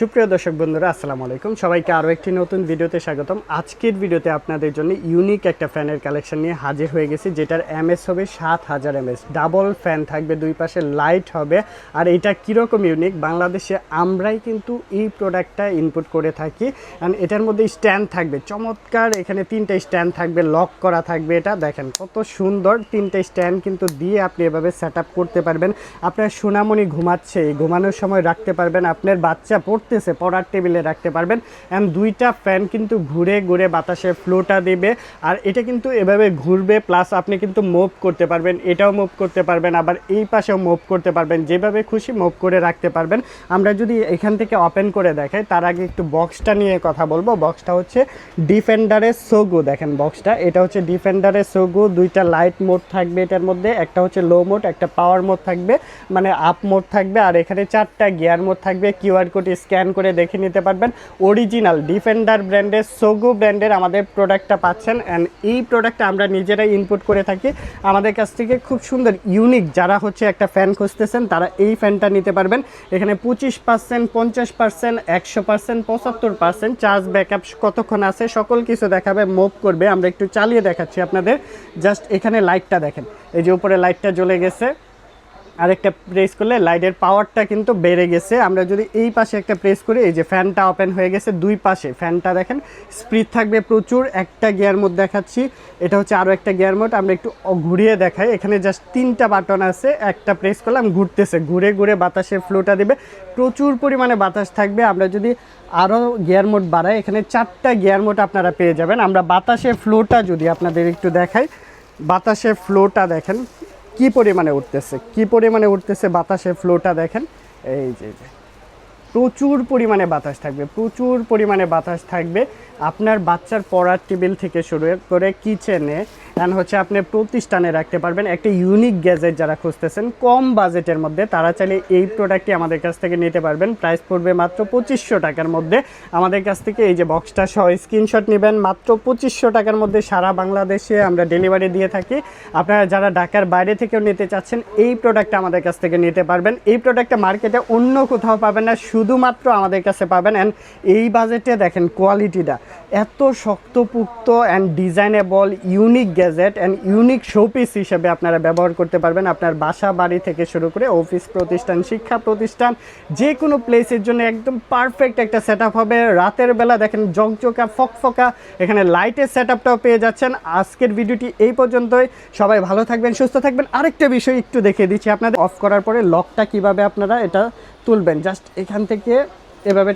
সুপ্রিয় দর্শক বন্ধুরা আসসালামু আলাইকুম সবাইকে আরও একটি নতুন ভিডিওতে স্বাগতম। আজকের ভিডিওতে আপনাদের জন্য ইউনিক একটা ফ্যানের কালেকশন নিয়ে হাজির হয়ে গেছি, যেটার এমএস হবে 7000 এমএস, ডাবল ফ্যান থাকবে, দুই পাশে লাইট হবে। আর এটা কীরকম ইউনিক, বাংলাদেশে আমরাই কিন্তু এই প্রোডাক্টটা ইনপুট করে থাকি। অ্যান্ড এটার মধ্যে স্ট্যান্ড থাকবে চমৎকার, এখানে 3টা স্ট্যান্ড থাকবে, লক করা থাকবে। এটা দেখেন কত সুন্দর, 3টা স্ট্যান্ড কিন্তু দিয়ে আপনি এভাবে সেট আপ করতে পারবেন। আপনার সোনামণি ঘুমাচ্ছে, ঘুমানোর সময় রাখতে পারবেন, আপনার বাচ্চা পড়ার টেবিলে রাখতে পারবেন। অ্যান্ড 2টা ফ্যান কিন্তু ঘুরে ঘুরে বাতাসের ফ্লোটা দেবে। আর এটা কিন্তু এভাবে ঘুরবে, প্লাস আপনি কিন্তু মুভ করতে পারবেন, এটাও মুভ করতে পারবেন, আবার এই পাশেও মুভ করতে পারবেন, যেভাবে খুশি মুভ করে রাখতে পারবেন। আমরা যদি এখান থেকে ওপেন করে দেখাই, তার আগে একটু বক্সটা নিয়ে কথা বলবো। বক্সটা হচ্ছে ডিফেন্ডারের সোগো, দেখেন বক্সটা, এটা হচ্ছে ডিফেন্ডারের সোগো। 2টা লাইট মোড থাকবে এটার মধ্যে, একটা হচ্ছে লো মোড, একটা পাওয়ার মোড থাকবে, মানে আপ মোড থাকবে। আর এখানে 4টা গিয়ার মোড থাকবে, কিউআর কোড স্ক্যান করে দেখে নিতে পারবেন। অরিজিনাল ডিফেন্ডার ব্র্যান্ডের, সোগো ব্র্যান্ডের আমাদের প্রোডাক্টটা পাচ্ছেন। অ্যান্ড এই প্রোডাক্টটা আমরা নিজেরাই ইনপুট করে থাকি। আমাদের কাছ থেকে খুব সুন্দর ইউনিক, যারা হচ্ছে একটা ফ্যান খুঁজতেছেন তারা এই ফ্যানটা নিতে পারবেন। এখানে 25%, 50%, 100%, 75% চার্জ ব্যাকআপ কতক্ষণ আছে সকল কিছু দেখাবে, মুভ করবে। আমরা একটু চালিয়ে দেখাচ্ছি আপনাদের। জাস্ট এখানে লাইটটা দেখেন, এই যে উপরে লাইটটা জ্বলে গেছে, আরেকটা প্রেস করলে লাইটের পাওয়ারটা কিন্তু বেড়ে গেছে। আমরা যদি এই পাশে একটা প্রেস করি, এই যে ফ্যানটা ওপেন হয়ে গেছে। দুই পাশে ফ্যানটা দেখেন, স্পিড থাকবে প্রচুর। একটা গিয়ার মোড দেখাচ্ছি, এটা হচ্ছে আরও একটা গিয়ার মোড। আমরা একটু ঘুরিয়ে দেখাই, এখানে জাস্ট 3টা বাটন আছে, একটা প্রেস করলাম ঘুরতেছে, ঘুরে ঘুরে বাতাসের ফ্লোটা দেবে, প্রচুর পরিমাণে বাতাস থাকবে। আমরা যদি আরও গিয়ার মোড বাড়াই, এখানে 4টা গিয়ার মোড আপনারা পেয়ে যাবেন। আমরা বাতাসের ফ্লোটা যদি আপনাদের একটু দেখাই, বাতাসের ফ্লোটা দেখেন কি পরিমাণে উঠতেছে, বাতাসের ফ্লোটা দেখেন। এই যে প্রচুর পরিমাণে বাতাস থাকবে আপনার বাচ্চার পড়ার টেবিল থেকে শুরু করে কিচেনে, অ্যান্ড হচ্ছে আপনি প্রতিষ্ঠানে রাখতে পারবেন। একটা ইউনিক গ্যাজেট যারা খুঁজতেছেন কম বাজেটের মধ্যে, তারা চাইলে এই প্রোডাক্টটি আমাদের কাছ থেকে নিতে পারবেন। প্রাইস পড়বে মাত্র 2500 টাকার মধ্যে। আমাদের কাছ থেকে এই যে বক্সটা সহ স্ক্রিনশট নেবেন, মাত্র 2500 টাকার মধ্যে সারা বাংলাদেশে আমরা ডেলিভারি দিয়ে থাকি। আপনারা যারা ঢাকার বাইরে থেকেও নিতে চাচ্ছেন, এই প্রোডাক্টটা আমাদের কাছ থেকে নিতে পারবেন। এই প্রোডাক্টটা মার্কেটে অন্য কোথাও পাবেন না, শুধুমাত্র আমাদের কাছে পাবেন। অ্যান্ড এই বাজেটে দেখেন কোয়ালিটিটা এত শক্তপুক্ত and designable, unique gadget and unique showpiece হিসেবে আপনারা ব্যবহার করতে পারবেন। আপনার বাসা বাড়ি থেকে শুরু করে অফিস প্রতিষ্ঠান, শিক্ষা প্রতিষ্ঠান, যে কোনো প্লেসের জন্য একদম পারফেক্ট একটা সেট আপ হবে। রাতের বেলা দেখেন জকজকা ফকফকা, এখানে লাইটের সেট আপটাও পেয়ে যাচ্ছেন। আজকের ভিডিওটি এই পর্যন্তই। সবাই ভালো থাকবেন, সুস্থ থাকবেন। আরেকটা বিষয় একটু দেখিয়ে দিচ্ছি আপনাদের, অফ করার পরে লকটা কিভাবে আপনারা এটা তুলবেন। জাস্ট এখান থেকে এভাবে